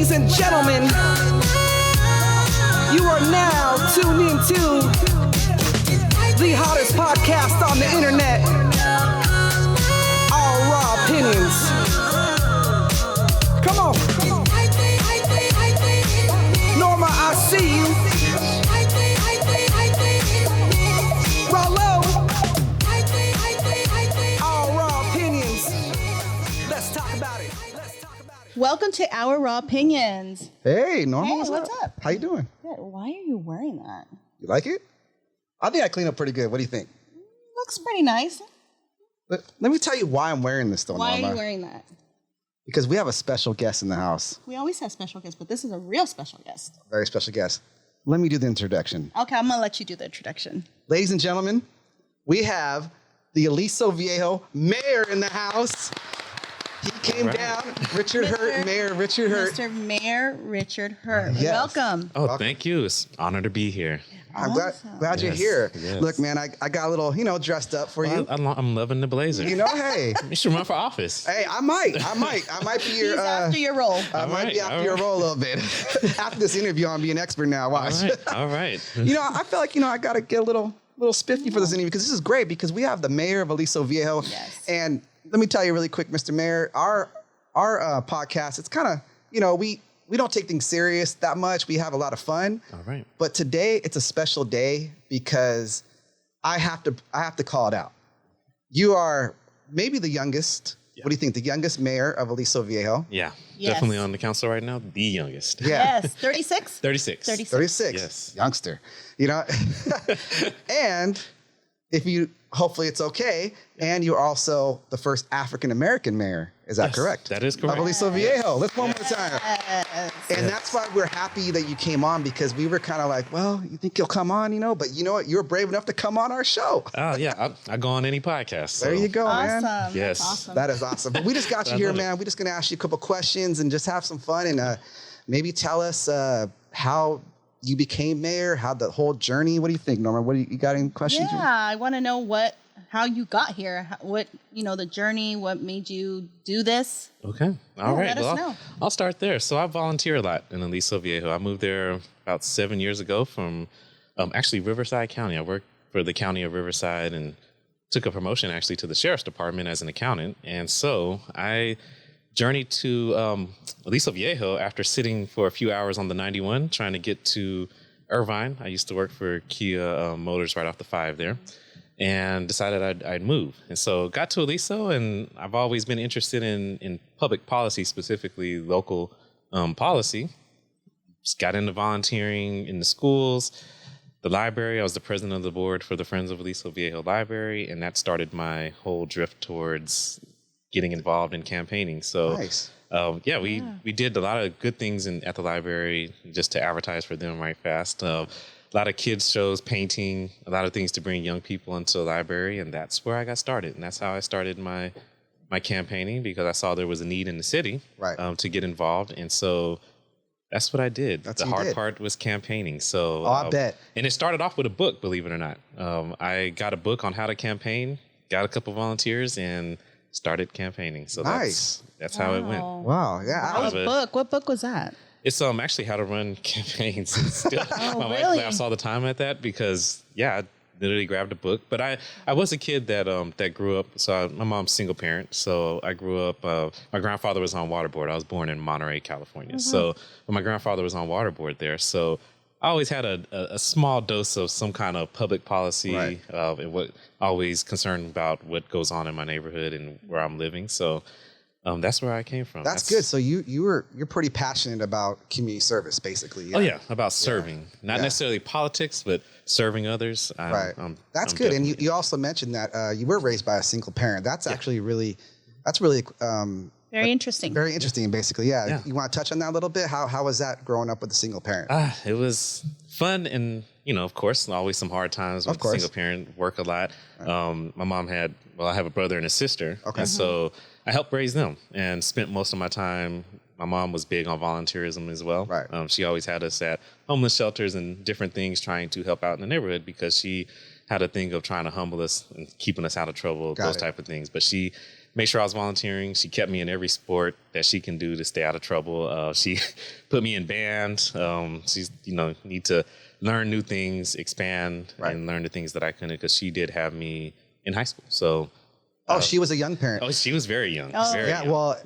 Ladies and gentlemen, you are now tuned into the hottest podcast on the internet. All raw opinions. Come on. Norma, I see you. Rollo. All raw opinions. Let's talk about it. Welcome to Our Raw Opinions. Hey, Norma. Hey, what's up? How you doing? Good. Why are you wearing that? You like it? I think I clean up pretty good. What do you think? Looks pretty nice. Let me tell you why I'm wearing this, though, Why Norma. are you wearing that? Because we have a special guest in the house. We always have special guests, but this is a real special guest. Very special guest. Let me do the introduction. Okay, I'm going to let you do the introduction. Ladies and gentlemen, we have the Aliso Viejo mayor in the house. He came down, Richard Hurt, Mayor Richard Hurt. Mr. Mayor Richard Hurt. Yes. Welcome. Oh, thank you. It's an honor to be here. I'm Awesome. glad you're Yes, here. yes. Look, man, I got a little, dressed up for you. I'm loving the blazer. Hey. You should run for office. Hey, I might be your. He's after your role. I might be All after right. your role a little bit. After this interview, I'm being an expert now. Watch. All right. I feel like, I got to get a little spiffy for this interview because this is great because we have the mayor of Aliso Viejo. Yes. And let me tell you really quick, Mr. Mayor, our podcast, it's kind of, we don't take things serious that much. We have a lot of fun. All right. But today it's a special day because I have to call it out. You are maybe the youngest. Yeah. What do you think? The youngest mayor of Aliso Viejo? Yeah. Yes. Definitely on the council right now. The youngest. Yeah. Yes. 36? 36. 36. Yes. Youngster. And hopefully it's okay. And you're also the first African-American mayor. Is that Yes, correct? that is correct. Of Aliso Viejo. Let's one more time. Yes. And that's why we're happy that you came on because we were kind of like, well, you think you'll come on, but you know what? You're brave enough to come on our show. Oh, yeah. I go on any podcast. So. There you go, Awesome. man. Yes. That's awesome. That is awesome. But we just got you I here, love it. man. We're just going to ask you a couple questions and just have some fun and maybe tell us how you became mayor, how the whole journey. What do you think, Norma? You got any questions? Yeah, I want to know how you got here, what, the journey, what made you do this. Okay. All right. let us know. I'll start there. So I volunteer a lot in Aliso Viejo. I moved there about 7 years ago from actually Riverside County. I worked for the county of Riverside and took a promotion actually to the sheriff's department as an accountant. And so I journeyed to Aliso Viejo after sitting for a few hours on the 91 trying to get to Irvine. I used to work for Kia Motors right off the 5 there. And decided I'd move. And so got to Aliso, and I've always been interested in public policy, specifically local policy. Just got into volunteering in the schools, the library. I was the president of the board for the Friends of Aliso Viejo Library, and that started my whole drift towards getting involved in campaigning. So Nice. We did a lot of good things at the library just to advertise for them right fast. A lot of kids shows, painting, a lot of things to bring young people into the library, and that's where I got started. And that's how I started my campaigning because I saw there was a need in the city Right. to get involved, and so that's what I did. That's the what you hard did. part was campaigning. So I bet. And it started off with a book, believe it or not. I got a book on how to campaign, got a couple volunteers, and started campaigning. So Nice. that's how it went. Wow. Yeah. What book was that? It's actually how to run campaigns. Still, my wife really? laughs all the time at that because I literally grabbed a book. But I was a kid that grew up. So my mom's single parent. So I grew up. My grandfather was on waterboard. I was born in Monterey, California. So my grandfather was on waterboard there. So I always had a small dose of some kind of public policy Right. And what always concerned about what goes on in my neighborhood and where I'm living. So. That's where I came from. That's good. So you're pretty passionate about community service, basically. Oh yeah, about serving, not Yeah. necessarily politics, but serving others. Right. That's good. And you also mentioned that you were raised by a single parent. That's actually really Very interesting. very interesting, basically. Yeah. Yeah. You want to touch on that a little bit? How was that growing up with a single parent? It was fun, and of course, always some hard times with course. single parent. Work a lot. My mom I have a brother and a sister, Okay. and so I helped raise them and spent most of my time. My mom was big on volunteerism as well. Right. She always had us at homeless shelters and different things, trying to help out in the neighborhood because she had a thing of trying to humble us and keeping us out of trouble, Got those it. type of things. But she made sure I was volunteering. She kept me in every sport that she can do to stay out of trouble. She put me in band. She's, need to learn new things, expand, and learn the things that I couldn't, because she did have me in high school. So, she was a young parent. oh, she was very young. Oh. Very young. Well,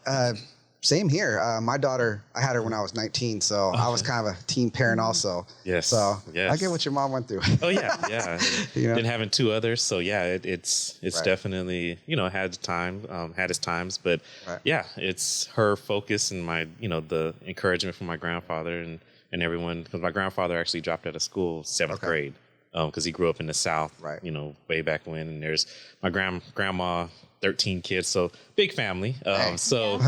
same here. My daughter, I had her when I was 19, so I was kind of a teen parent also. Yes. So yes. I get what your mom went through. Oh yeah, yeah. Then having two others, so yeah, it's definitely had its times, but yeah, it's her focus and my the encouragement from my grandfather and everyone, because my grandfather actually dropped out of school 7th grade because he grew up in the South, way back when, and there's my grandma. 13 kids, so big family. So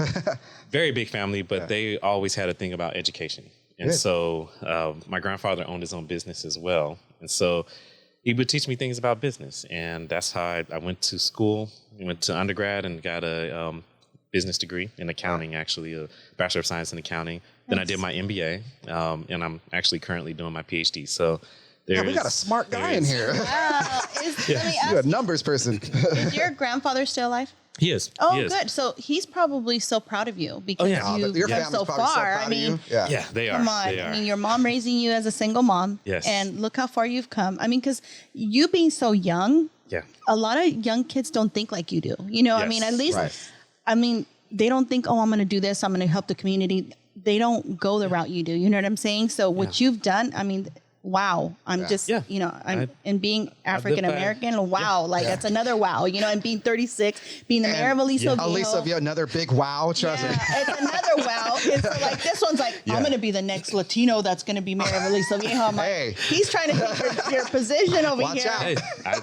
very big family, but they always had a thing about education. And so my grandfather owned his own business as well. And so he would teach me things about business. And that's how I went to school. I went to undergrad and got a business degree in accounting, actually, a Bachelor of Science in Accounting. Then I did my MBA, and I'm actually currently doing my PhD. So we got a smart guy in here. Wow. Let me ask You're a numbers person. is your grandfather still alive? He is. Oh, he is. good. So he's probably so proud of you because Your you've come family's so probably far. so proud I mean, of you. Yeah, they are. come on. They are. I mean, your mom raising you as a single mom. Yes. And look how far you've come. I mean, because you being so young, a lot of young kids don't think like you do. I mean, at least, they don't think, oh, I'm going to do this. I'm going to help the community. They don't go the route you do. You know what I'm saying? So what you've done, I mean, wow. I'm just, and being African American, wow. That's another wow, and being 36, being the mayor of Aliso Viejo. Aliso Viejo, another big wow, trust me. It's another wow. It's like, this one's like, I'm going to be the next Latino that's going to be mayor of Aliso Viejo. I'm like, he's trying to take your position over Watch here. out. Hey,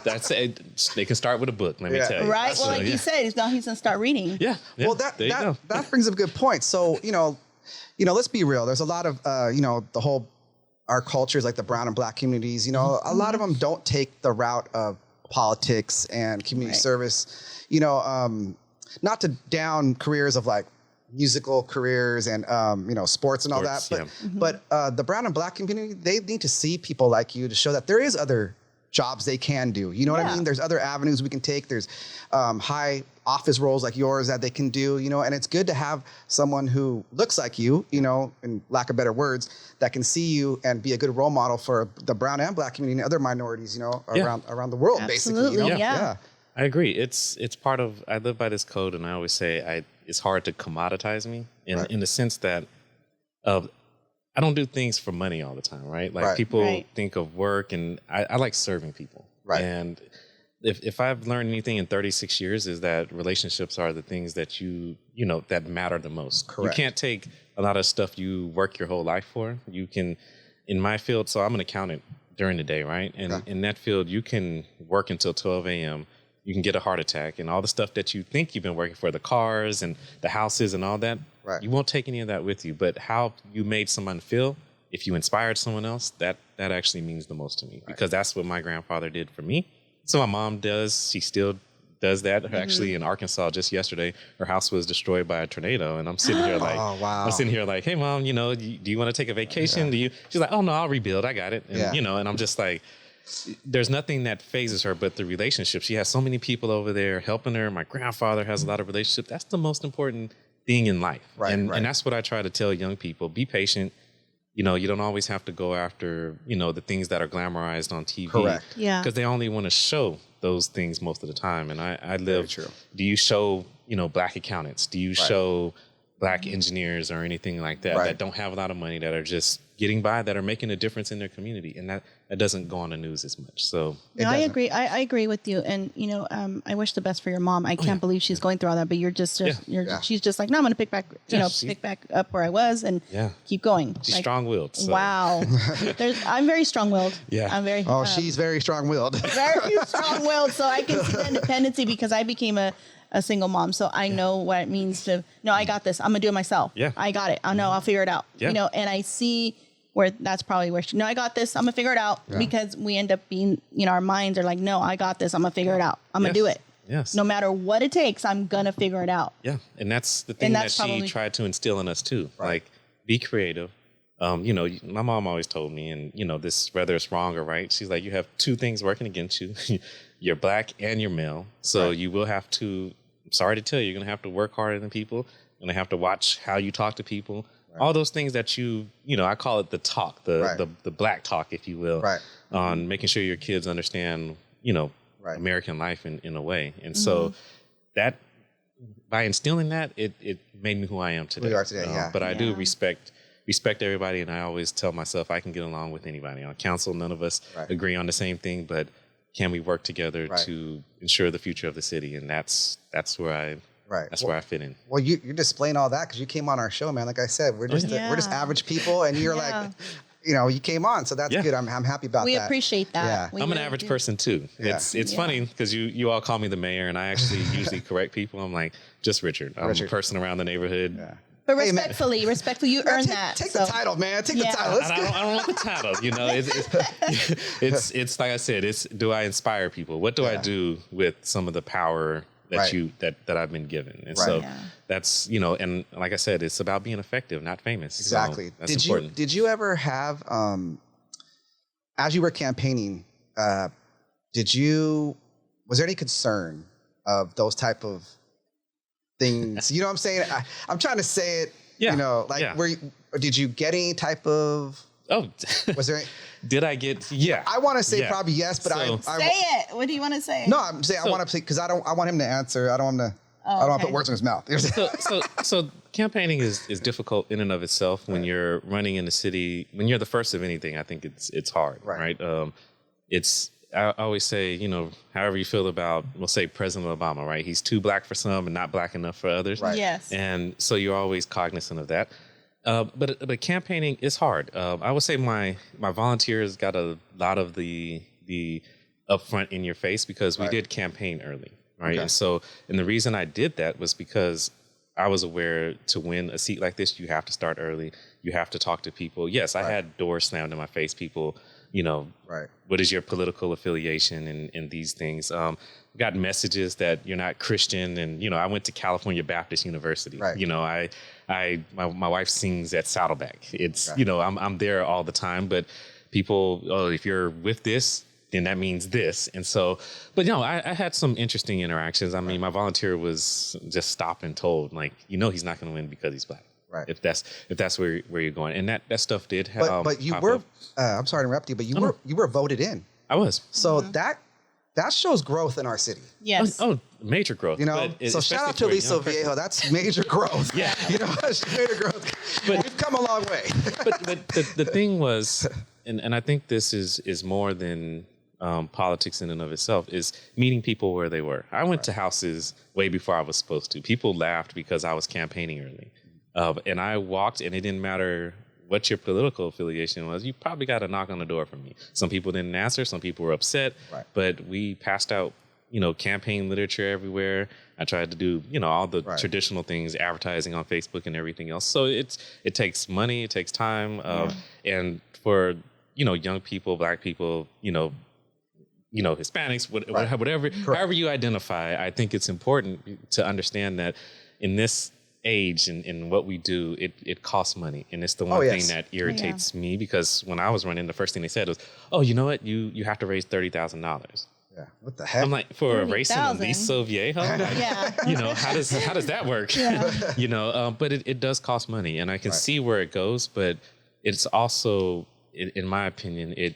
that's it. They can start with a book, let me tell you. Right? Well, like you said, now he's going to start reading. Yeah. Well, that brings up a good point. So, let's be real. There's a lot of, the whole, our cultures, like the brown and black communities, a lot of them don't take the route of politics and community service, not to down careers of like musical careers and, sports and all that. But the brown and black community, they need to see people like you to show that there is other jobs they can do. You know what I mean? There's other avenues we can take. There's high office roles like yours that they can do, and it's good to have someone who looks like you, in lack of better words, that can see you and be a good role model for the brown and black community and other minorities, around the world, Absolutely, basically. yeah. I agree. It's part of, I live by this code, and I always say it's hard to commoditize me in the sense that I don't do things for money all the time, right? Like people think of work, and I like serving people. Right. And if I've learned anything in 36 years is that relationships are the things that that matter the most. Correct. You can't take a lot of stuff you work your whole life for. You can, in my field, so I'm an accountant during the day, right? And in that field, you can work until 12 a.m. You can get a heart attack, and all the stuff that you think you've been working for, the cars and the houses and all that, you won't take any of that with you. But how you made someone feel, if you inspired someone else, that actually means the most to me, because that's what my grandfather did for me. So my mom does. She still does that. Actually, in Arkansas, just yesterday, her house was destroyed by a tornado, and I'm sitting here like, I'm sitting here like, hey, mom, do you want to take a vacation? She's like, oh no, I'll rebuild. I got it. And, and I'm just like, there's nothing that phases her but the relationship. She has so many people over there helping her. My grandfather has a lot of relationships. That's the most important thing in life. And that's what I try to tell young people. Be patient. You don't always have to go after, the things that are glamorized on TV. Correct. Yeah. Because they only want to show those things most of the time. And I live, do you show, Black accountants? Do you show Black engineers or anything like that that don't have a lot of money, that are just getting by, that are making a difference in their community? And that doesn't go on the news as much. So no, I agree. I agree with you. And, I wish the best for your mom. I can't believe she's going through all that, but she's just like, no, I'm going to pick back, pick back up where I was and keep going. She's strong-willed. So. Wow. I'm very strong-willed. Yeah. I'm very. She's very strong-willed. Very strong-willed. So I can see the independency because I became a single mom. So I know what it means to, no, I got this. I'm going to do it myself. Yeah. I got it. I know I'll figure it out. Yeah. And I see where that's probably where I got this. I'm going to figure it out because we end up being, our minds are like, no, I got this. I'm going to figure it out. I'm going to do it. Yes. No matter what it takes, I'm going to figure it out. Yeah. And that's the thing that she tried to instill in us too. Right. Like, be creative. My mom always told me, and, this, whether it's wrong or right, she's like, you have two things working against you. You're Black and you're male. So you will have to sorry to tell you, you're going to have to work harder than people. You're going to have to watch how you talk to people. Right. All those things that I call it the talk, the black talk, if you will, on making sure your kids understand, American life in a way. And so that, by instilling that, it made me who I am today. Who you are today, But I do respect everybody, and I always tell myself I can get along with anybody. On council, none of us agree on the same thing, but can we work together to ensure the future of the city? And that's where I fit in. Well, you're displaying all that because you came on our show, man. Like I said, we're just average people, and you're like, you came on, so that's good. I'm happy about that. We appreciate that. Yeah. I'm an average person too. Yeah. It's funny because you all call me the mayor, and I actually usually correct people. I'm like, just Richard. I'm a person around the neighborhood. Yeah. But respectfully, you earned that. Take the title, man. Take the title. I don't want the title. It's like I said. It's, do I inspire people? What do I do with some of the power that that I've been given? And so that's and like I said, it's about being effective, not famous. Exactly. So that's important. Did you ever have as you were campaigning? Was there any concern of those type of things? You know what I'm saying? I'm trying to say it. Did you get any type of? Oh, was there? Did I get? Yeah. I want to say probably yes, but say it. What do you want to say? No, I'm saying I want to say because I want him to answer. I don't want to. I don't want to put words in his mouth. So campaigning is difficult in and of itself when you're running in the city. When you're the first of anything, I think it's hard, right? I always say, however you feel about, we'll say President Obama, right? He's too black for some and not black enough for others. Right. Yes. And so you're always cognizant of that. But campaigning is hard. I would say my volunteers got a lot of the upfront in your face because we did campaign early, right? Okay. And the reason I did that was because I was aware to win a seat like this, you have to start early. You have to talk to people. Yes, I had doors slammed in my face. People, what is your political affiliation and these things. Got messages that you're not Christian, and I went to California Baptist University. Right. My wife sings at Saddleback. It's I'm there all the time, but people, if you're with this, then that means this. And so, but I had some interesting interactions. I mean, my volunteer was just stopped and told, like, he's not going to win because he's black. Right. If that's where you're going, and that stuff did have. But you were. I'm sorry to interrupt you, but you were voted in. I was. So that shows growth in our city. Yes. Oh, major growth. So shout out to Aliso Viejo. That's major growth. Yeah. Major growth. But we've come a long way. but the thing was, and I think this is more than politics in and of itself, is meeting people where they were. I went to houses way before I was supposed to. People laughed because I was campaigning early. And I walked, and it didn't matter what your political affiliation was. You probably got a knock on the door from me. Some people didn't answer. Some people were upset. Right. But we passed out, campaign literature everywhere. I tried to do, all the traditional things, advertising on Facebook and everything else. So it takes money. It takes time. And for, young people, black people, Hispanics, whatever, however you identify, I think it's important to understand that in this age and what we do, it costs money, and it's the one thing that irritates me, because when I was running, the first thing they said was, "Oh, you know what? You have to raise $30,000." Yeah, what the heck? I'm like, for a race in Aliso Viejo? How does that work? Yeah. But it does cost money, and I can see where it goes, but it's also, in my opinion, it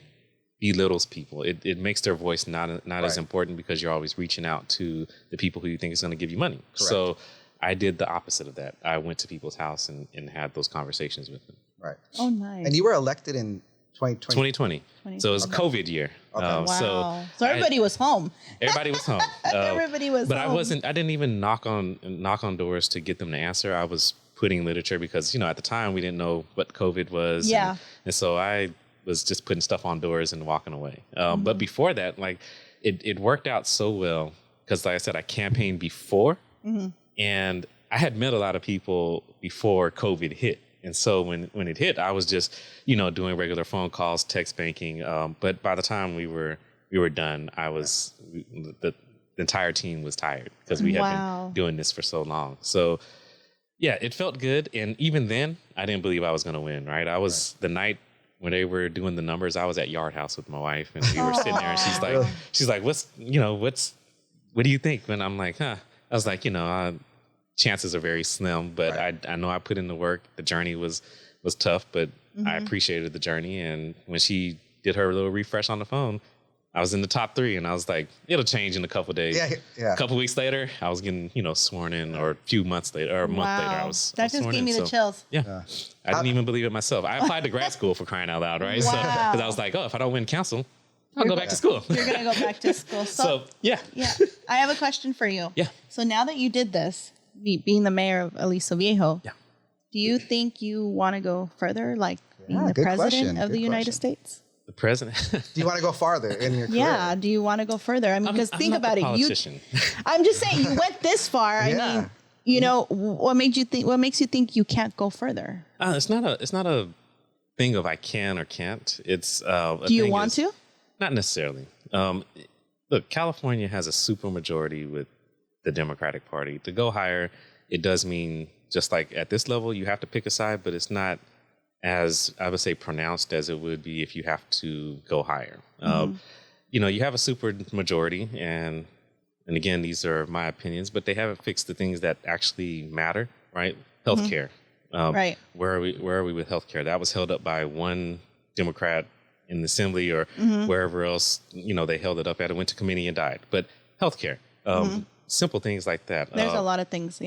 belittles people. It makes their voice not as important because you're always reaching out to the people who you think is going to give you money. Correct. So I did the opposite of that. I went to people's house and had those conversations with them. Right. Oh, nice. And you were elected in 2020. So it was COVID year. Okay. Wow. So everybody was home. Everybody was home. Everybody was but home. I didn't even knock on doors to get them to answer. I was putting literature because, at the time we didn't know what COVID was. Yeah. And so I was just putting stuff on doors and walking away. But before that, it worked out so well because, like I said, I campaigned before. Mm-hmm. And I had met a lot of people before COVID hit. And so when it hit, I was just, doing regular phone calls, text banking. But by the time we were done, the entire team was tired because we had been doing this for so long. So, yeah, it felt good. And even then, I didn't believe I was going to win, right? I was the night when they were doing the numbers, I was at Yard House with my wife, and we were sitting there, and she's like, what do you think? And I'm like, I was like, chances are very slim, but I know I put in the work. The journey was tough, but I appreciated the journey. And when she did her little refresh on the phone, I was in the top 3, and I was like, it'll change in a couple of days. A couple weeks later, I was getting, sworn in, or a few months later, or a month later, I was That just gave me the chills. Yeah. I didn't even believe it myself. I applied to grad school, for crying out loud, right? Wow. So, because I was like, if I don't win council, I'll go back to school. You're going to go back to school. So, yeah. I have a question for you. Yeah. So now that you did this, being the mayor of Aliso Viejo, do you think you want to go further, like being the president of the United States? The president. Do you want to go farther in your career? Yeah. Do you want to go further? I mean, because think about it. I'm just saying, you went this far. I mean, what made you think? What makes you think you can't go further? It's not a thing of I can or can't. It's do you want to? Not necessarily. Look, California has a super majority with the Democratic Party. To go higher, it does mean, just like at this level, you have to pick a side, but it's not as, I would say, pronounced as it would be if you have to go higher. You have a super majority, and again, these are my opinions, but they haven't fixed the things that actually matter, right? Healthcare. Right. Where are we with healthcare? That was held up by one Democrat in the assembly or wherever else, they held it up at. It went to committee and died. But healthcare, simple things like that. There's a lot of things,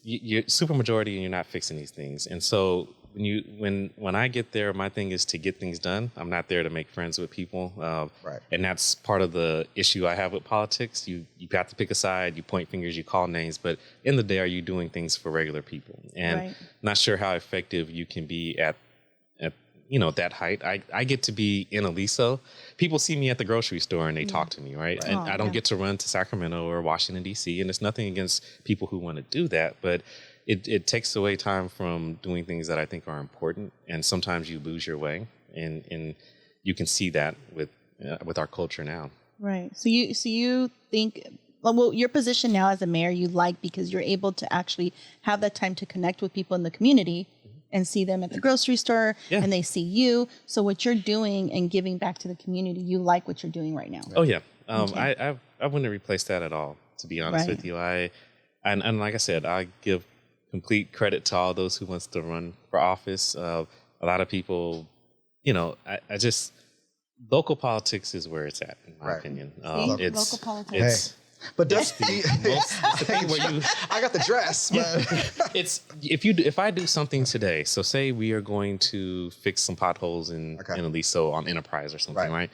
You're super majority and you're not fixing these things. And so when I get there, my thing is to get things done. I'm not there to make friends with people. And that's part of the issue I have with politics. You have to pick a side, you point fingers, you call names, but in the day, are you doing things for regular people? And not sure how effective you can be at that height. I get to be in Aliso. People see me at the grocery store and they talk to me, right? And I don't get to run to Sacramento or Washington, D.C. And it's nothing against people who want to do that, but it takes away time from doing things that I think are important. And sometimes you lose your way. And you can see that with our culture now. Right. So you think, well, your position now as a mayor, you like because you're able to actually have that time to connect with people in the community and see them at the grocery store and they see you. So what you're doing and giving back to the community, you like what you're doing right now. Oh, yeah. I wouldn't replace that at all, to be honest with you. And like I said, I give complete credit to all those who wants to run for office. A lot of people, local politics is where it's at, in my opinion. Local politics. But that's the thing where I got the dress. But it's if I do something today. So say we are going to fix some potholes in Aliso on Enterprise or something, right?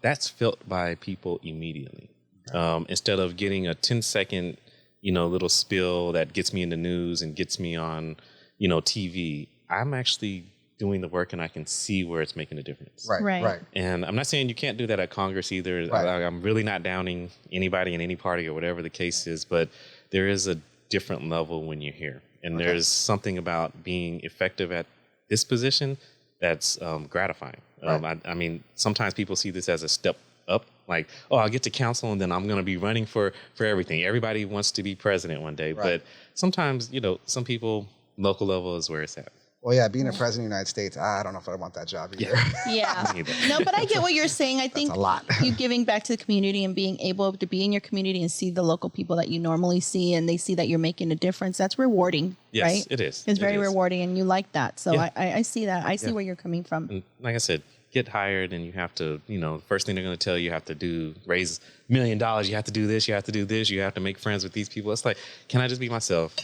That's felt by people immediately. Instead of getting a 10-second, little spill that gets me in the news and gets me on, TV. I'm actually doing the work and I can see where it's making a difference. Right. And I'm not saying you can't do that at Congress either. I'm really not downing anybody in any party or whatever the case is, but there is a different level when you're here. And there's something about being effective at this position that's gratifying. I mean, sometimes people see this as a step up, like, I'll get to council and then I'm going to be running for everything. Everybody wants to be president one day. But sometimes, some people, local level is where it's at. Well, yeah, being a president of the United States, I don't know if I want that job either. Yeah. No, but I get what you're saying. I think a lot. You giving back to the community and being able to be in your community and see the local people that you normally see and they see that you're making a difference, that's rewarding, right? Yes, it is. It's very rewarding and you like that. So I see that. I see where you're coming from. And like I said, get hired and you have to, first thing they're going to tell you have to raise $1 million. You have to do this, you have to do this, you have to make friends with these people. It's like, can I just be myself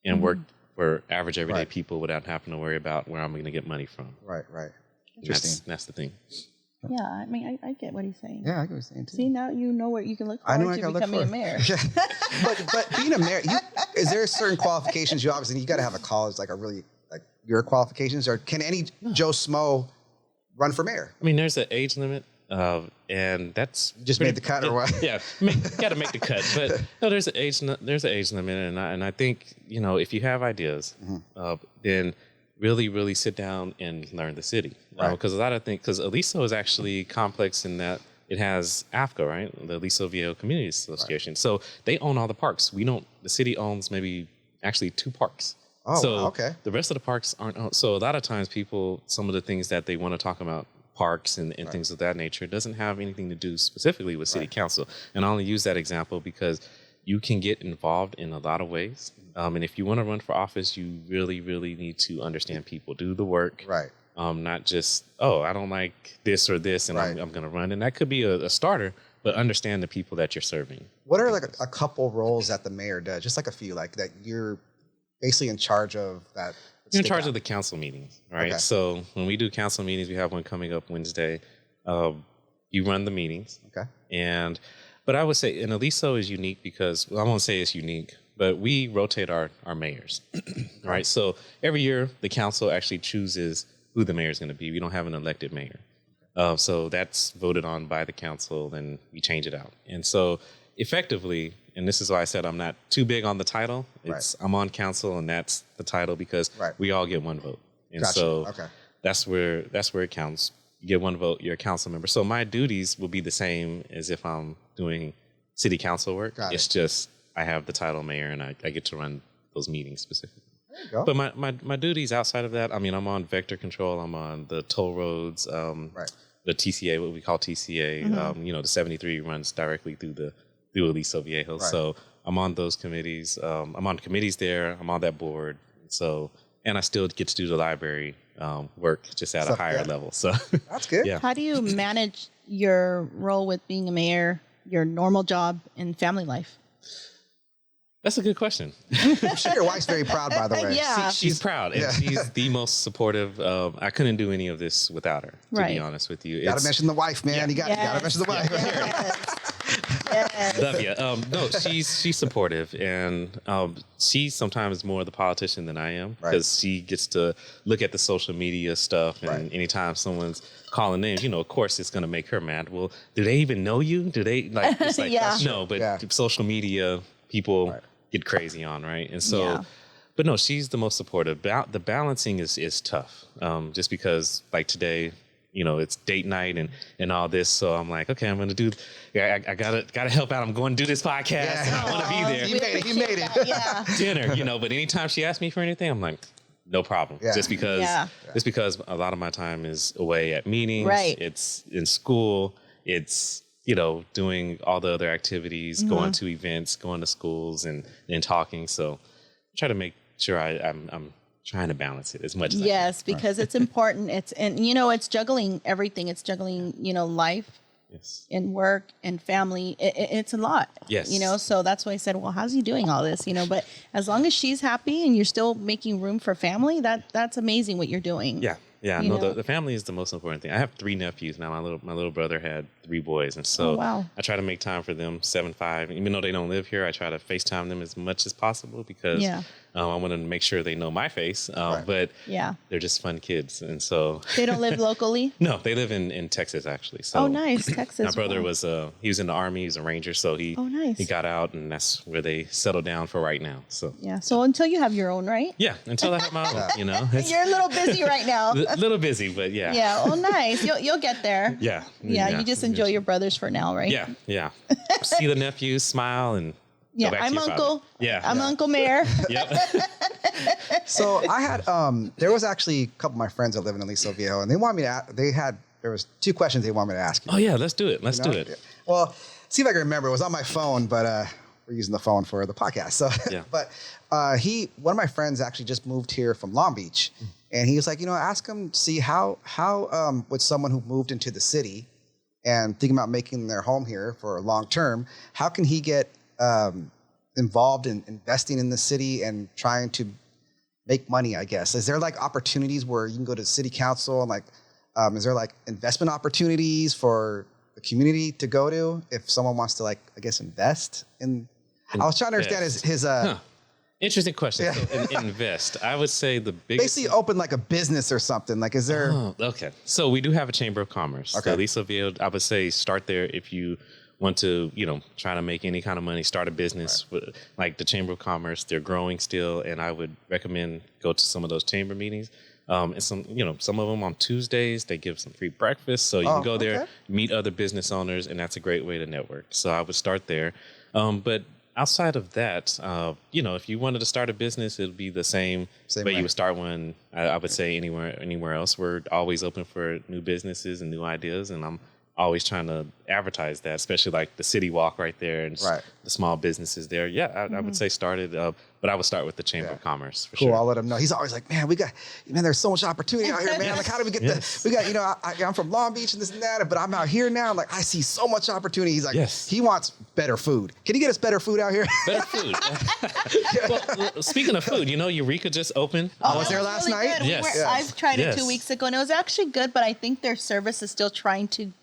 and work for average everyday people without having to worry about where I'm going to get money from? Right. Interesting. That's the thing. Yeah, I mean, I get what he's saying. Yeah, I get what he's saying too. See, now you know what you can look forward to becoming a mayor. But being a mayor, is there certain qualifications? You got to have a college, like your qualifications, or can any Joe Smo run for mayor? I mean, there's an age limit. And that's just made the cut, or what? Yeah, got to make the cut. But no, there's an age limit, and I think if you have ideas, then really sit down and learn the city, because a lot of things. Because Aliso is actually complex in that it has AFCA, right, the Aliso Viejo Community Association. So they own all the parks. We don't. The city owns maybe actually 2 parks. Oh, so okay. The rest of the parks aren't owned. So a lot of times some of the things that they want to talk about, parks and things of that nature, doesn't have anything to do specifically with city council. And I only use that example because you can get involved in a lot of ways. And if you want to run for office, you really, really need to understand people, do the work. Right. Not just, I don't like this or this, and I'm going to run. And that could be a starter, but understand the people that you're serving. What are like a couple roles that the mayor does? Just like a few, like that you're basically in charge of that. You're in charge of the council meetings, right? Okay. So when we do council meetings, we have one coming up Wednesday. You run the meetings. Okay. But I would say, and Aliso is unique because, I won't say it's unique, but we rotate our mayors, right? So every year, the council actually chooses who the mayor is going to be. We don't have an elected mayor. So that's voted on by the council, and we change it out. And so effectively, and this is why I said I'm not too big on the title. I'm on council, and that's the title because we all get one vote. And so that's where it counts. You get one vote, you're a council member. So my duties will be the same as if I'm doing city council work. It's just I have the title mayor, and I get to run those meetings specifically. There you go. But my duties outside of that, I mean, I'm on vector control. I'm on the toll roads, the TCA, what we call TCA. The 73 runs directly through Aliso Viejo. So I'm on those committees. I'm on committees there. I'm on that board. So, and I still get to do the library work just at a higher level. So that's good. How do you manage your role with being a mayor, your normal job, and family life? That's a good question. I'm sure your wife's very proud, by the way. Yeah. She's proud, and she's the most supportive. I couldn't do any of this without her, to be honest with you. You got to mention the wife, man. You got to mention the wife. Love you. No, she's supportive, and she's sometimes more the politician than I am because she gets to look at the social media stuff, and anytime someone's calling names, of course it's going to make her mad. Well, do they even know you? Do they like? It's like no, but social media people get crazy on, right? And so, but no, she's the most supportive. The balancing is tough, just because like today, it's date night and all this. So I'm like, okay, I'm going to do, I gotta help out. I'm going to do this podcast. And I want to be there. You made it. Yeah. Dinner, but anytime she asks me for anything, I'm like, no problem. Just because a lot of my time is away at meetings. Right. It's in school. It's, doing all the other activities, going to events, going to schools and talking. So I try to make sure I'm trying to balance it as much as I can. Yes, because it's important. It's juggling everything. It's juggling, life and work and family. It's a lot. Yes. So that's why I said, well, how's he doing all this? But as long as she's happy and you're still making room for family, that's amazing what you're doing. Yeah. Yeah, no, the family is the most important thing. I have 3 nephews now. My little brother had 3 boys, and so I try to make time for them 7-5. Even though they don't live here, I try to FaceTime them as much as possible because I want to make sure they know my face. But they're just fun kids, and so they don't live locally. No, they live in Texas actually. So nice, Texas. My brother was he was in the Army. He was a Ranger, so he got out, and that's where they settled down for right now. So So until you have your own, right? Yeah, until I have my own. You're a little busy right now. A little busy, but yeah. Yeah. Oh, nice. You'll get there. Yeah. You just enjoy your brothers for now, right? Yeah. See the nephews, smile, and go back to your Uncle. Father. I'm Uncle Mayor. Yep. So I had there was actually a couple of my friends that live in Aliso Viejo, and they wanted me to. There was 2 questions they wanted me to ask you. Oh yeah, let's do it. Let's do it. Well, see if I can remember. It was on my phone, but we're using the phone for the podcast. So, but one of my friends actually just moved here from Long Beach, and he was like, ask him, see how would someone who moved into the city and thinking about making their home here for long term, how can he get involved in investing in the city and trying to make money, I guess? Is there like opportunities where you can go to city council and like, is there like investment opportunities for the community to go to if someone wants to like, I guess, invest in? I was trying to understand his Interesting question. So invest. I would say the biggest. Basically open like a business or something. Like, is there? Oh, okay. So we do have a Chamber of Commerce. Okay. Aliso Viejo, I would say start there if you want to, try to make any kind of money, start a business. Like the Chamber of Commerce, they're growing still, and I would recommend go to some of those chamber meetings. And some of them on Tuesdays, they give some free breakfast. So you can go there, meet other business owners, and that's a great way to network. So I would start there. But outside of that, if you wanted to start a business, it would be the same way you would start one. I would say anywhere else. We're always open for new businesses and new ideas, and I'm always trying to advertise that, especially like the city walk right there and the small businesses there. Yeah, I would say started, but I would start with the Chamber of Commerce for sure. I'll let him know. He's always like, man, there's so much opportunity out here, man. Like, how do we get we got, I'm from Long Beach and this and that, but I'm out here now. Like, I see so much opportunity. He's like, he wants better food. Can you get us better food out here? Better food. Well, speaking of food, Eureka just opened. I was there last night. Yes. I've tried it 2 weeks ago and it was actually good, but I think their service is still trying to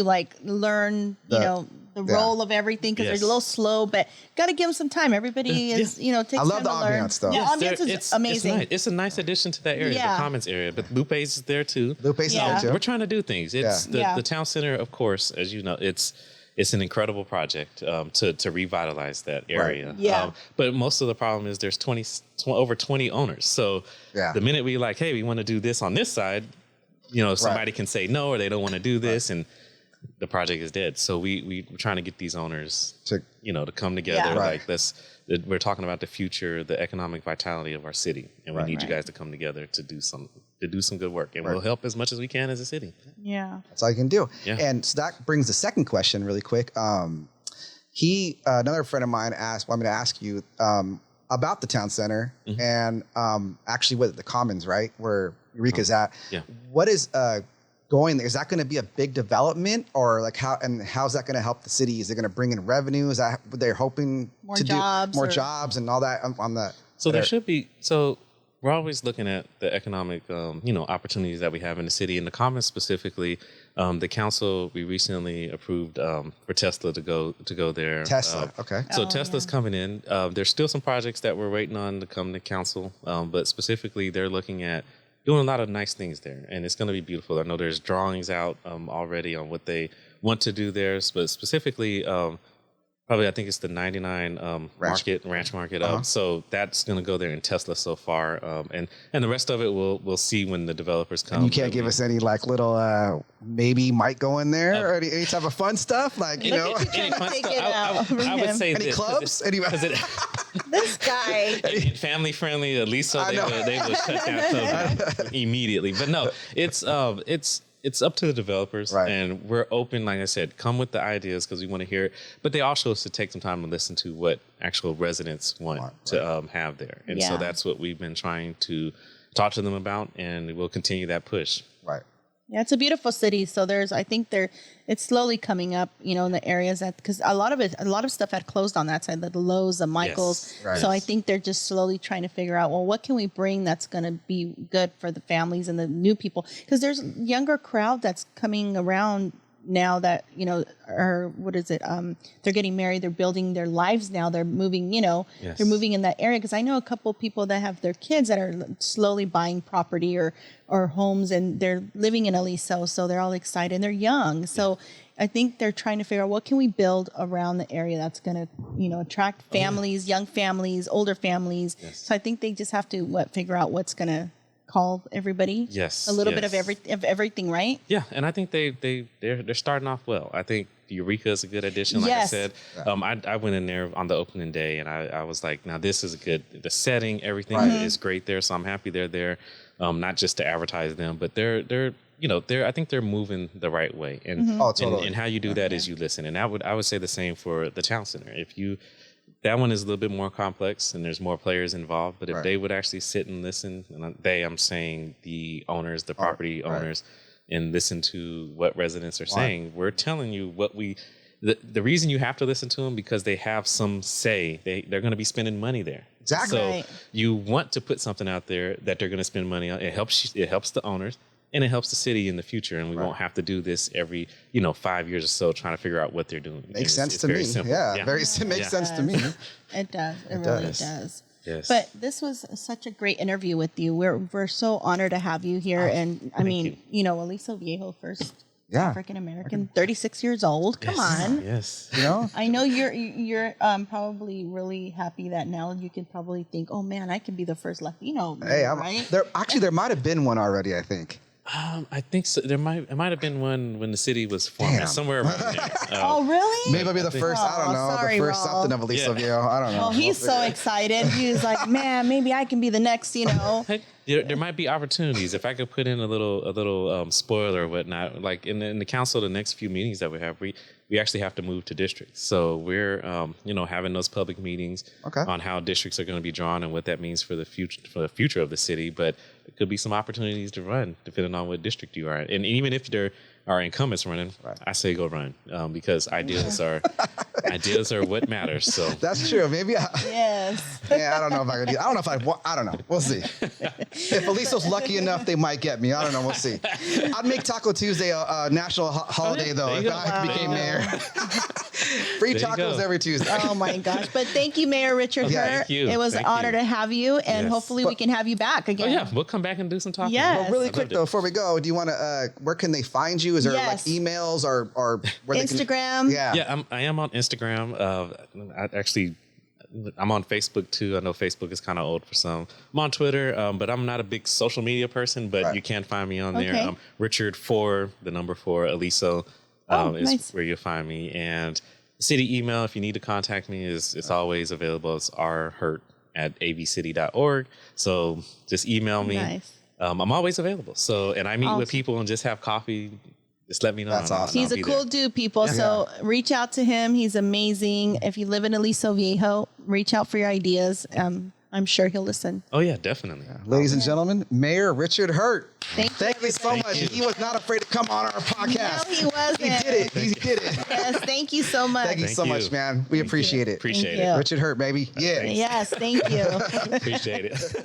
like learn, the role of everything because they're a little slow, but got to give them some time. Everybody is, takes time to learn. I love the ambiance though. Yes, the ambiance is amazing. It's a nice addition to that area, the Commons area. But Lupe's is there too. Lupe's there too. We're trying to do things. It's the town center, of course, as you know, it's an incredible project to revitalize that area. Right. Yeah. But most of the problem is there's over 20 owners. So the minute we like, hey, we want to do this on this side, somebody can say no or they don't want to do this and the project is dead. So we're trying to get these owners to come together. Like we're talking about the future, the economic vitality of our city, and we need you guys to come together to do some good work, and we'll help as much as we can as a city. Yeah, that's all you can do. Yeah. And so that brings the second question really quick. Another friend of mine wanted me to ask you about the town center and actually with the Commons, right, where Eureka's at. Yeah. What is going there? Is that going to be a big development, or like how's that going to help the city? Is it going to bring in revenue? Is that what they're hoping to do? More jobs and all that on the. So there should be. So we're always looking at the economic, opportunities that we have in the city. In the Commons specifically, the council, we recently approved for Tesla to go there. Tesla, okay. So Tesla's coming in. There's still some projects that we're waiting on to come to council, but specifically they're looking at doing a lot of nice things there, and it's going to be beautiful. I know there's drawings out already on what they want to do there, but specifically, probably I think it's the 99 ranch market. So that's going to go there in Tesla so far, and the rest of it we'll see when the developers come. And you can't give us any like little maybe might go in there or any type of fun stuff like any fun stuff. I would say any clubs. Anyway. This guy. Family friendly, Aliso, they would shut that immediately. But no, it's up to the developers, and we're open. Like I said, come with the ideas because we want to hear it. But they also should take some time to listen to what actual residents want to have there, and so that's what we've been trying to talk to them about, and we'll continue that push. Right. Yeah, it's a beautiful city. So I think it's slowly coming up, in the areas because a lot of stuff had closed on that side, the Lowe's, the Michaels. Yes. Right. So I think they're just slowly trying to figure out, well, what can we bring that's going to be good for the families and the new people? Because there's a younger crowd that's coming around now that, or what is it? They're getting married, they're building their lives now, they're moving, they're moving in that area. Because I know a couple of people that have their kids that are slowly buying property or homes, and they're living in Aliso, so they're all excited and they're young. So I think they're trying to figure out what can we build around the area that's going to, attract families, young families, older families. Yes. So I think they just have to figure out what's going to call everybody. Yes. A little bit of everything, right? Yeah, and I think they're starting off well. I think Eureka is a good addition. Like I said, I went in there on the opening day, and I was like, now this is good. The setting, everything is great there. So I'm happy they're there. Not just to advertise them, but they're I think they're moving the right way. And and how you do that is you listen. And I would say the same for the town center. That one is a little bit more complex and there's more players involved, but if they would actually sit and listen, and I'm saying the owners, the property owners, and listen to what residents are saying, we're telling you the reason you have to listen to them because they have some say. They're going to be spending money there. Exactly. So you want to put something out there that they're going to spend money on. It helps the owners. And it helps the city in the future, and we won't have to do this every 5 years or so trying to figure out what they're doing. Makes sense to me. Yeah, makes sense to me. It does. It really does. Yes. But this was such a great interview with you. We're so honored to have you here, and I mean, Aliso Viejo, first African American, 36 years old. Come on. Yes. I know you're probably really happy that now you can probably think, oh man, I can be the first Latino. Hey, right? There might have been one already, I think. I think so. It might have been one when the city was formed, Damn. somewhere around there. Oh, really? Maybe it'll be the first, I don't know, sorry, the first Raul. something of Aliso Viejo. I don't know. Oh, he's so excited. He's like, man, maybe I can be the next, Hey, there might be opportunities. If I could put in a little spoiler or whatnot, like in the council, the next few meetings that we have, we actually have to move to districts. So we're having those public meetings on how districts are going to be drawn and what that means for the future of the city. But there could be some opportunities to run depending on what district you are in. And even if there are incumbents running, I say go run because ideas are what matters. So that's true. Maybe. Yes. Yeah, I don't know if I could do. I don't know if I don't know. We'll see. If Aliso's lucky enough, they might get me. I don't know. We'll see. I'd make Taco Tuesday a national holiday though if I became mayor. Free tacos every Tuesday. Oh my gosh! But thank you, Mayor Richard Hurt. Thank you. It was an honor to have you, and hopefully we can have you back again. Oh yeah, we'll come back and do some talking. Yes. Well, really quick though, before we go, do you want to? Where can they find you? Is there like emails or where Instagram? I am on Instagram. I'm on Facebook too. I know Facebook is kind of old for some. I'm on Twitter, but I'm not a big social media person. But you can find me on there. Richard 4, the number 4, Aliso is where you'll find me. And city email, if you need to contact me, is always available. It's rhurt@avcity.org. So just email me. Nice. I'm always available. So, and I meet with people and just have coffee. Just let me know. That's awesome. He's a cool dude, people. Yeah. So reach out to him. He's amazing. If you live in Aliso Viejo, reach out for your ideas. I'm sure he'll listen. Oh, yeah, definitely. Yeah. Ladies and gentlemen, Mayor Richard Hurt. Thank you so much. He was not afraid to come on our podcast. No, he wasn't. He did it. He did it. Yes, thank you so much. Thank you so much, man. We appreciate it. Appreciate it. Richard Hurt, baby. Yeah. Yes, thank you. Appreciate it.